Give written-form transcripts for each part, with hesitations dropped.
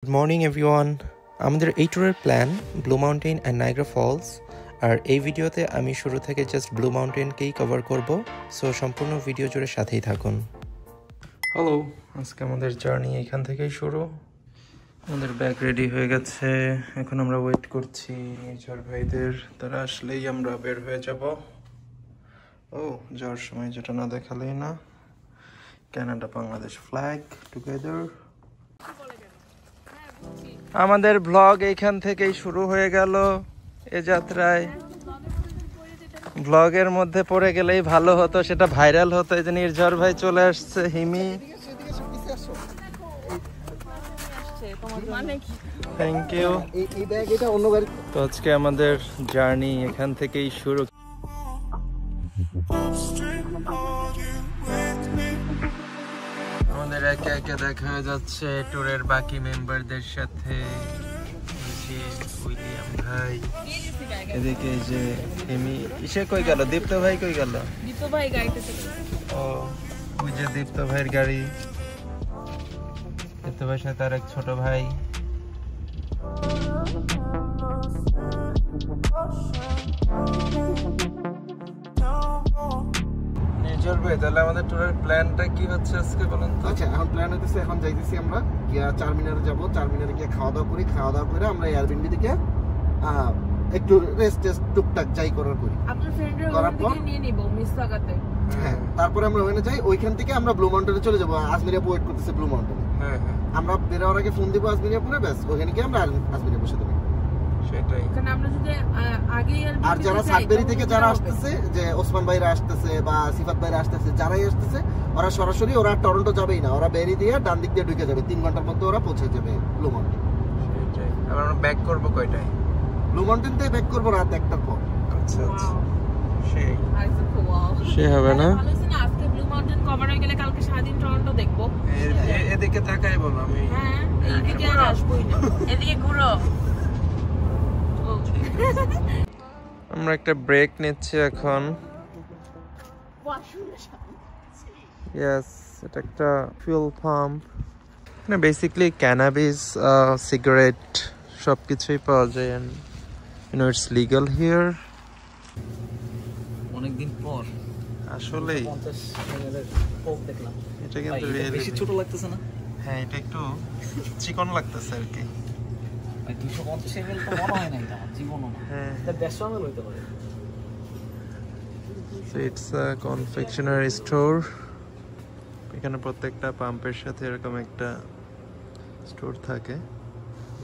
Good morning everyone. আমাদের এই ট্যুরের plan blue mountain and Niagara falls. আর এই ভিডিওতে আমি শুরু থেকে জাস্ট ব্লু মাউন্টেনকেই কভার করব, সো সম্পূর্ণ ভিডিও জুড়ে সাথেই থাকুন। হ্যালো, আজকে আমাদের জার্নি এখান থেকেই শুরু। আমাদের ব্যাগ রেডি হয়ে গেছে, এখন আমরা ওয়েট করছি নির্ঝর ভাইদের, তারা আসলেই আমরা বের হয়ে যাব। ও যাওয়ার সময় যেটা না দেখালেই না, কানাডা বাংলাদেশ ফ্ল্যাগ টুগেদার। আমাদের ব্লগ এইখান থেকেই শুরু হয়ে গেল এ যাত্রায়। ব্লগের মধ্যে পড়ে গেলেই ভালো হতো, সেটা ভাইরাল হতো। এই যে নির্ঝর ভাই চলে আসছে, হিমি থ্যাংক ইউ। তো আজকে আমাদের জার্নি এখান থেকেই শুরু। আমাদের একে একে দেখা হয়ে যাচ্ছে ট্যুরের বাকি মেম্বারদের সাথে। উইলিয়াম ভাই এদিকে, যে হিমি ইসে কই গেল, দীপ্ত ভাই কই গেল? দীপ্ত ভাই গাড়িতে চলে গেল। ও ওই যে দীপ্ত ভাইয়ের গাড়ি। দীপ্ত ভাইয়ের সাথে আর এক ছোট ভাই। তাহলে আমাদের ট্যুরের প্ল্যানটা কি হচ্ছে আজকে বলেন তো? আচ্ছা, এখন প্ল্যান হচ্ছে, এখন যাইতেছি আমরা গিয়া চারমিনারে যাব। চারমিনারে গিয়ে খাওয়া দাওয়া করি, খাওয়া দাওয়া করে আমরা এয়ারবিএনবি থেকে একটু রেস্ট টুকটাক যাই করার করি। আপনার ফ্রেন্ডের ওখান থেকে নিয়ে নিব মিসসাগাতে। হ্যাঁ, তারপরে আমরা ওখানে যাই, ওইখান থেকে আমরা ব্লু মাউন্টেনে চলে যাব। আজমিরিয়া ওয়েট করতেছে ব্লু মাউন্টেনে। হ্যাঁ হ্যাঁ, আমরা বের হওয়ার আগে ফোন দিব আজমিরিয়া পুরে, ব্যাস ওখানে গিয়ে আমরা আজমিরিয়া বসে দেব। সেটাই। কারণ আমরা যদি আগে আর যারা সাকবেরি থেকে যারা আসতেছে, যে ওসমান ভাইরা আসতেছে বা সিফাত ভাইরা আসতেছে, যারাই আসতেছে ওরা সরাসরি ওরা টরন্টো যাবেই না, ওরা বেরি দিয়ে ডান দিক দিয়ে ঢুকে যাবে। 3 ঘন্টার মধ্যে ওরা পৌঁছে যাবে ব্লু মাউন্টেন। সেটাই। আমরা ব্যাক করব কয়টায়? ব্লু মাউন্টেন থেকে ব্যাক করব রাত 1টার পর। আচ্ছা আচ্ছা, সেই সে হবে না? ভালো আছে না, আজকে ব্লু মাউন্টেন কভার হয়ে গেলে কালকে সারাদিন টরন্টো দেখবো। এদিকে তাকাই বলো, আমি হ্যাঁ এদিকে আর আসবোই না, এদিকে ঘুরো। আমরা একটা ব্রেক নিচ্ছি এখন। ইয়েস, এটা একটা ফুয়েল পাম্প। মানে বেসিক্যালি ক্যানাবিস, সিগারেট সবকিছুই পাওয়া যায়, and you know it's legal here. অনেকদিন পর আসলেই 50 ml কোক দেখলাম। এটা কিন্তু বেশি ছোট লাগতেছে না? হ্যাঁ, এটা একটু চিকন লাগতেছে আর কি। 250 ml তো মনে হয় না এটা আমার জীবনও না। হ্যাঁ, এটা 150 ml হইতে পারে। So it's a confectionery store. এখানে প্রত্যেকটা পাম্পের সাথে এরকম একটা স্টোর থাকে,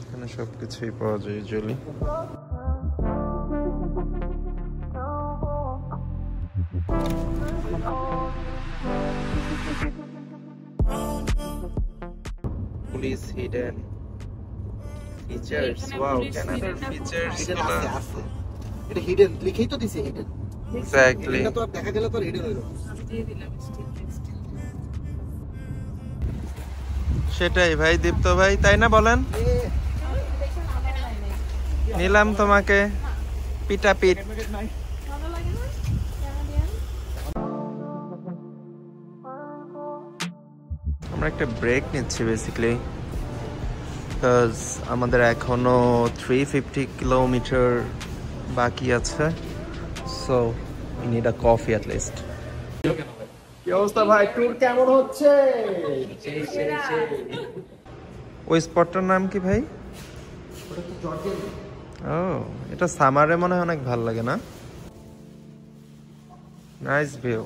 এখানে সবকিছুই পাওয়া যায় usually. Police hidden features, wow, কানাডার ফিচার্স আছে আছে, এটা হিডেন লিখেই তো দিছে হিডেন। এক্স্যাক্টলি। এটা তো আর দেখা গেলে তো হিডেন হইলো। দিয়ে দিলাম স্টিল টেক্সট। সেটাই ভাই, দীপ্ত ভাই, তাই না বলেন? নিলাম তোমাকে পিটাপিট। আমরা একটা ব্রেক নিচ্ছি বেসিক্যালি, বিকজ আমাদের এখনো 350 কিলোমিটার বাকি আছে, so we need a coffee at least. কি অবস্থা ভাই, ট্যুর কেমন হচ্ছে? ওই স্পটটার নাম কি ভাই? ওটা তো জর্জিয়া। ও, এটা সামারে মনে হয় অনেক ভালো লাগে না? Nice view.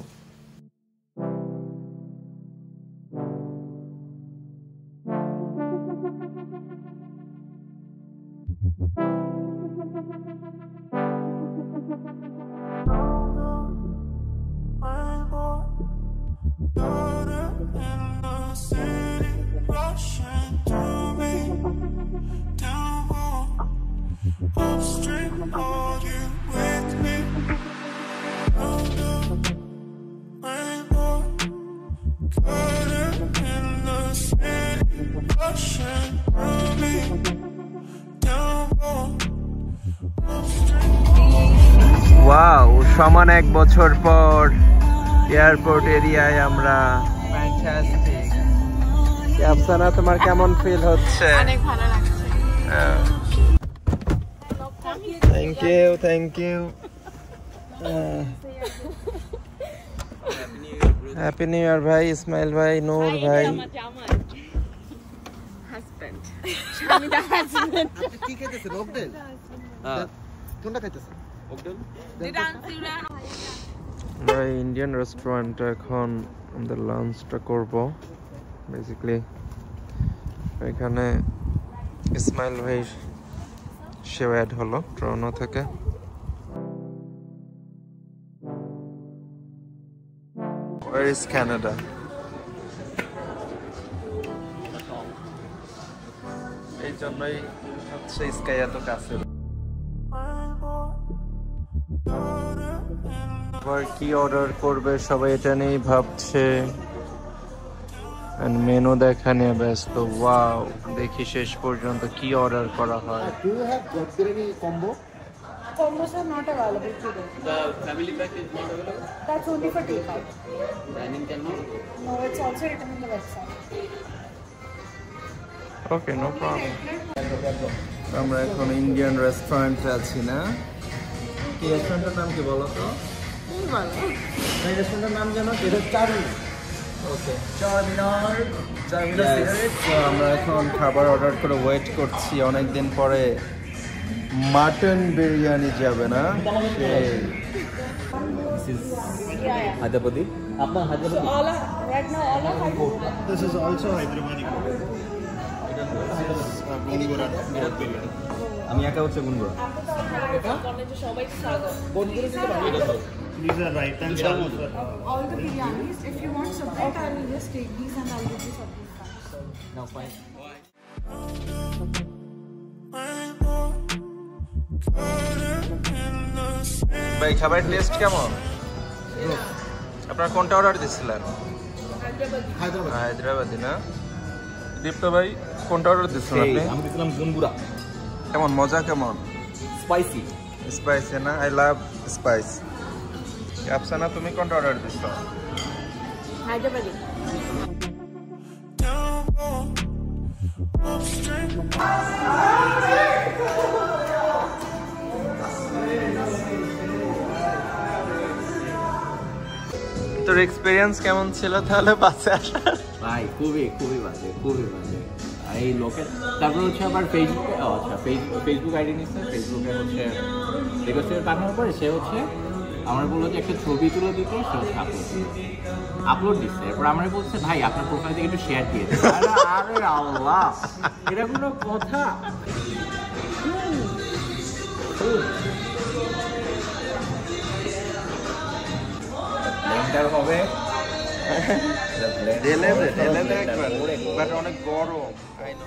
ওয়াও, সমান 1 বছর পর এয়ারপোর্ট এরিয়ায় আমরা। ফ্যান্টাস্টিক। আফসানা তোমার কেমন ফিল হচ্ছে? অনেক ভালো লাগছে। Thank you happy new year ভাই, ইসমাইল ভাই, নূর ভাই। হাজবেন্ড স্বামীটা হাজবেন্ড কি খাইতেছেন? অকডেল? কোনটা খাইতেছেন? অকডেল? যেটা আনসিরা ভাই ইন্ডিয়ান রেস্টুরেন্টে এখন আমাদের লাঞ্চটা করব বেসিক্যালি। এখানে ইসমাইল ভাই সেও অ্যাড হলো টরন্টো থেকে। Where is Canada? এই জন্যই হচ্ছে স্কাই এত কাছে। আবার কি অর্ডার করবে সবাই এটা নিয়েই ভাবছে, মেনু দেখা নিয়ে ব্যস্ত। ওয়াও, দেখি শেষ পর্যন্ত কি অর্ডার করা হয়। Do you have God biryani combo? Combos are not available today. The family pack is not available. That's only for takeout. Dining cannot. No, it's also written in the website. Okay, no problem. আমরা এখন Indian রেস্টুরেন্টে আছি না? কি রেস্টুরেন্টের নাম কি বলো তো? এই রেস্টুরেন্টের নাম জানো? এটা চারমিনার। ওকে, চারমিনার সিগারেট। আমরা এখন খাবার অর্ডার করে ওয়েট করছি, অনেকদিন পরে মাটন বিরিয়ানি যাবে না? This is Hyderabadi. Apna Hyderabadi. All are right now. All are Hyderabad. This is also Hyderabadi. Gongura. আমি একা হচ্ছে গুনগুড়া। সবাই স্বাগত। These are right and shawarma. All the biryanis. If you want separate, I will just take these and I'll give you separate packs. Now fine. ভাই খাবার test কেমন? আপনারা কোনটা অর্ডার দিছিলেন? হায়দ্রাবাদি না? দীপ্ত ভাই কোনটা অর্ডার দিছিলেন আপনি? আমি দিলাম গুনগুড়া। কেমন, মজা কেমন? স্পাইসি। স্পাইসি না? I love spice. আফসানা তুমি কোনটা অর্ডার দিছো? হায়দ্রাবাদি। তোর এক্সপেরিয়েন্স কেমন ছিল তাহলে বাসে আসার? ভাই খুবই বাজে। এই লোকের তারপর হচ্ছে আবার ফেসবুকে ফেসবুক আইডি নিচ্ছে। ফেসবুকে হচ্ছে রিকোয়েস্ট পাঠানোর পরে সে হচ্ছে আমার বললো যে একটা ছবি তুলে দিতে, সে হচ্ছে আপলোড দিচ্ছে। এরপর আমার বলছে ভাই আপনার প্রোফাইল থেকে একটু শেয়ার দিয়ে দেন। আরে আল্লাহ, এটা কোনো কথা? ব্লেন্ডার হবে, ঢেলে দে একবার, বাট অনেক গরম। I know.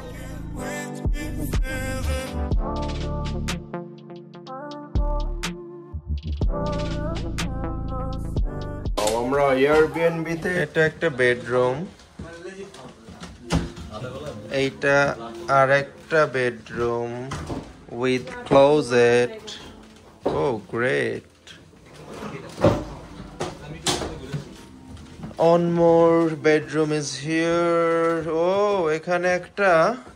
আমরা এয়ারবিএনবিতে, এটা একটা বেডরুম, এইটা আর একটা bedroom with closet. Oh great. One more bedroom is here. এখানে একটা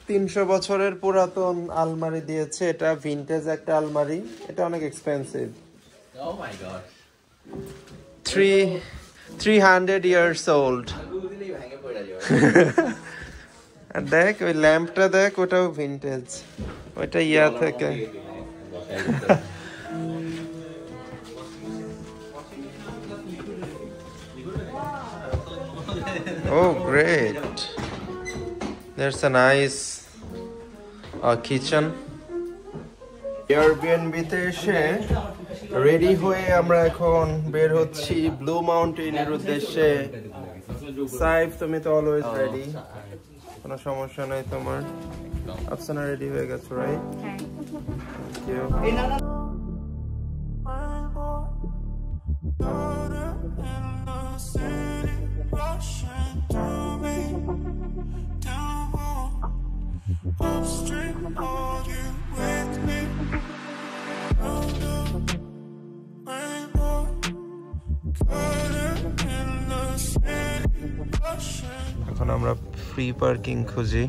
300 বছরের পুরাতন আলমারি দিয়েছে। এটা ভিনটেজ একটা আলমারি, এটা অনেক expensive. Oh my god. 300 years old. আর দেখ ওই ল্যাম্পটা দেখ, ওটাও ভিনটেজ, ওইটা ইয়া থেকে। Oh, great. There's a nice kitchen. Airbnb তে এসে রেডি হয়ে আমরা এখন বের হচ্ছি ব্লু মাউন্টেনের উদ্দেশ্যে। সাইফ তুমি তো অলওয়েজ রেডি, কোনো সমস্যা নাই তোমার? আফসানা রেডি হয়ে গেছো, রাইট? Thank you. এখন আমরা ফ্রি পার্কিং খুঁজি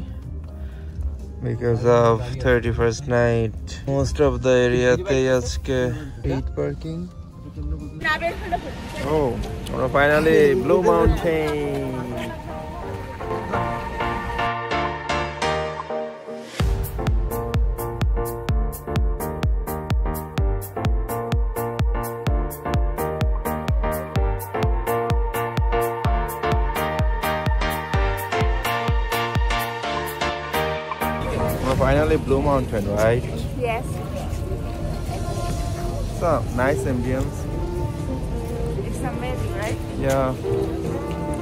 because of 31st night most of the area te ajke paid parking. Oh, we're finally Blue Mountain. Finally Blue Mountain, right? Yes. So nice ambience. It's amazing, right? Yeah.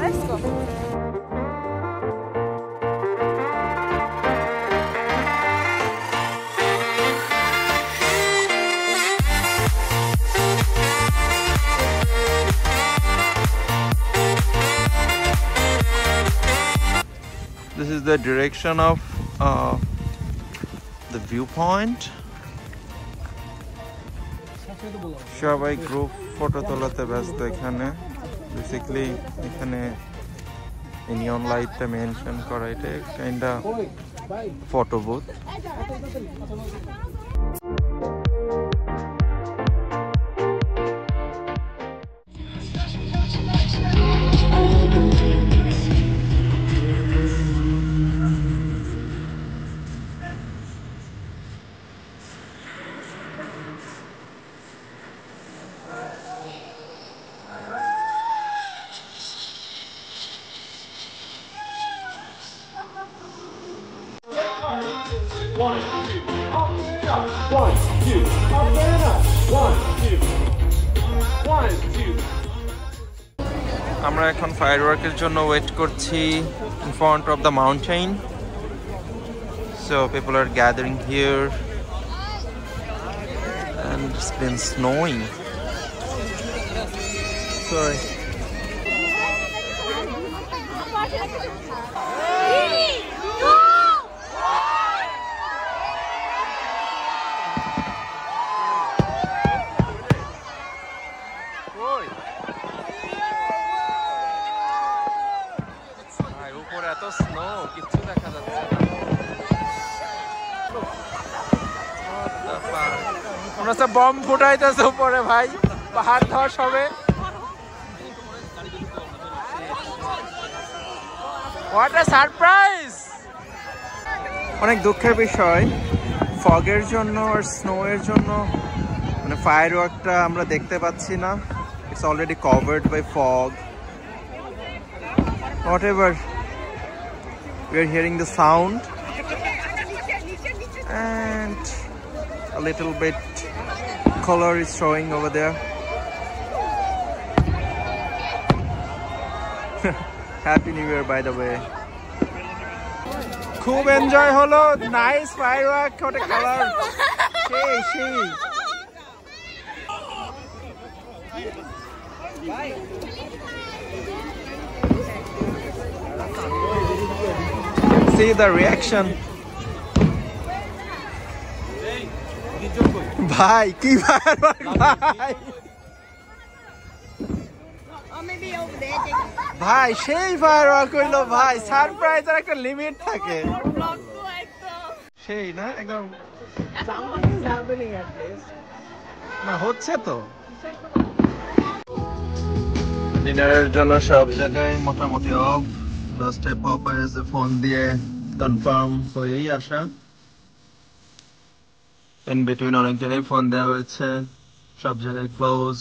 Let's go. This is the direction of the viewpoint. সবাই group photo তোলাতে ব্যস্ত এখানে basically এখানে নিয়ন লাইটটা mention করা এটা kinda photo booth আমরা এখন ফায়ারওয়ার্কের জন্য ওয়েট করছি in front of the mountain. So people are gathering here and it's been snowing. Sorry. আমরা সব বম ফুটাইতেছে উপরে ভাই পাহাড় ধস হবে হোয়াট আ সারপ্রাইজ অনেক দুঃখের বিষয় ফগের জন্য আর স্নো এর জন্য মানে ফায়ারওয়ার্কটা আমরা দেখতে পাচ্ছি না it's already covered by fog whatever we are hearing the sound and a little bit color is showing over there. Happy New Year by the way. Khub enjoy holo, nice firework, what a color. She. See the reaction. ভাই কি firework ভাই ভাই সেই firework হইলো ভাই সারপ্রাইজের একটা limit থাকে সেই না একদম না হচ্ছে তো ডিনারের জন্য সব জায়গায় মোটামুটি অফ লাস্টে পপাইসে ফোন দিয়ে কনফার্ম হয়েই আসা in between অনেক জায়গায় ফোন দেওয়া হয়েছে সব জায়গায় ক্লোজ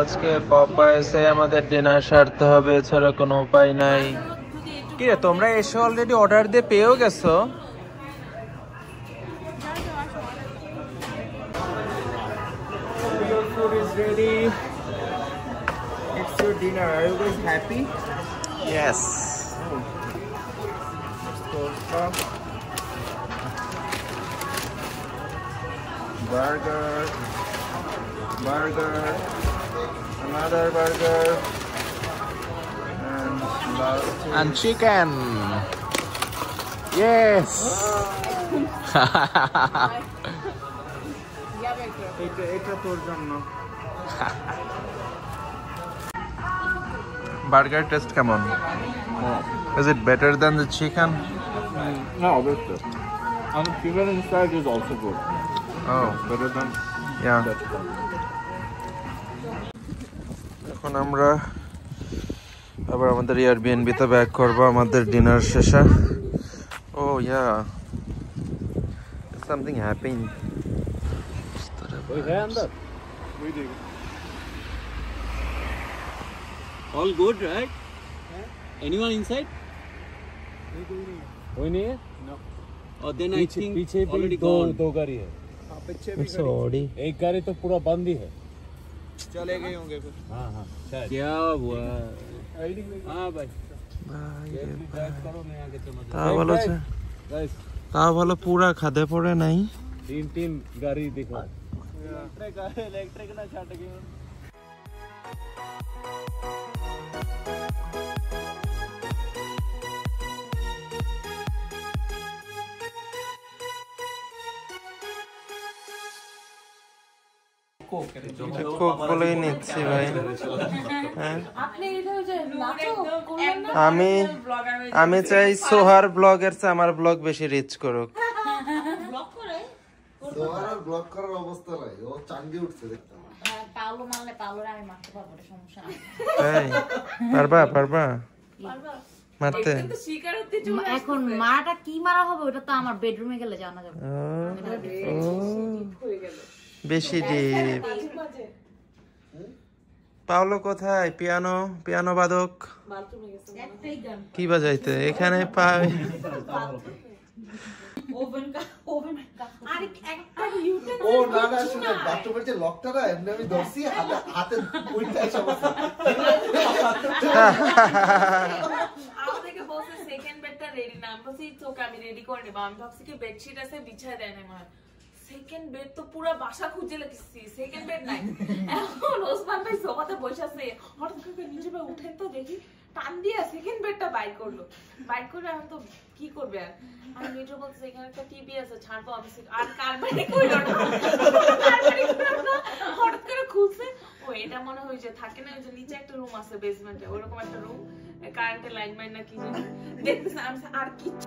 আজকে পপাইসে আমাদের ডিনার সারতে হবে এছাড়া কোনো উপায় নাই কি রে তোমরা এসে অলরেডি অর্ডার দিয়ে পেয়েও গেছো Your food is ready. It's your dinner. Are you guys happy? Yes. Let's go from burger, another burger, and chicken. Yes. এটা তোর জন্য। বার্গার টেস্ট কেমন? Is it better than the chicken? No, obviously. And the chicken inside is also good. Oh, Better than yeah. that chicken. এখন আমরা আবার আমাদের Airbnb তে back করব আমাদের ডিনার শেষে। Oh yeah. Something happened. All good, right? Anyone inside? कोई नहीं है? No. और then I think पीछे already gone. दो गाड़ी है. पीछे भी गाड़ी. एक गाड़ी तो पूरा बंद ही है. चले गए होंगे फिर. हाँ हाँ. क्या हुआ? हाँ भाई. তা বলো পুরা খাদে পড়ে নাই। तीन गाड़ी दिखा। इलेक्ट्रिक ना छट गए। কোক বলেই নিচ্ছি ভাই। আমি চাই সোহার ব্লগের চেয়ে আমার ব্লগ বেশি রিচ করুক। সোহার ব্লগ করার অবস্থা নাই, ও চাঙ্গে উঠছে দেখতে। পাউলো মারলে পাউলোরে আমি মারতে পারবো, সমস্যা নাই। পারবা মারতে? এখন মারাটা কি মারা হবে ওটা তো আমার বেডরুমে গেলে জানা যাবে। বেশি ডিপ। পাওলো কোথায়? পিয়ানো বাদক কি বাজাইতে এখানে পাই? ও না না শুনে বাথরুমের যে লকটা না এমনি আমি ধরছি হাতে উইটা এসে বসে। আমাদেরকে বলছে সেকেন্ড বেডটা রেডি না, আমি বলছি তোকে আমি রেডি করে নেবো। আমি ভাবছি কি বেডশিট আছে বিছায় দেয় না আমার। সেকেন্ড বেড তো পুরো বাসা খুঁজে লেগেছি, সেকেন্ড বেড নাই। এখন ওসমান ভাই সোফাতে বসে আছে, হঠাৎ করে নিচে ভাই উঠেন তো দেখি টান দিয়ে সেকেন্ড বেডটা বাইক করলো। বাইক করে আমি তো কি করবে আর আমি মিঠু বলছে এখানে একটা টিভি আছে ছাড়বো আমি আর কারবারি কইলো না। হঠাৎ করে খুলছে, ও এটা মনে হয় যে থাকে না যে নিচে একটা রুম আছে বেসমেন্টে, ওরকম একটা রুম, কারেন্টের লাইন মাইন না কি জানি দেখতেছে। আমি আর কিছু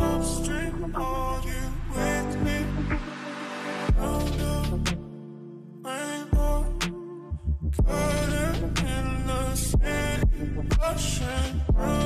Upstream, are you with me? Rainbow, put it in the city, rushing through.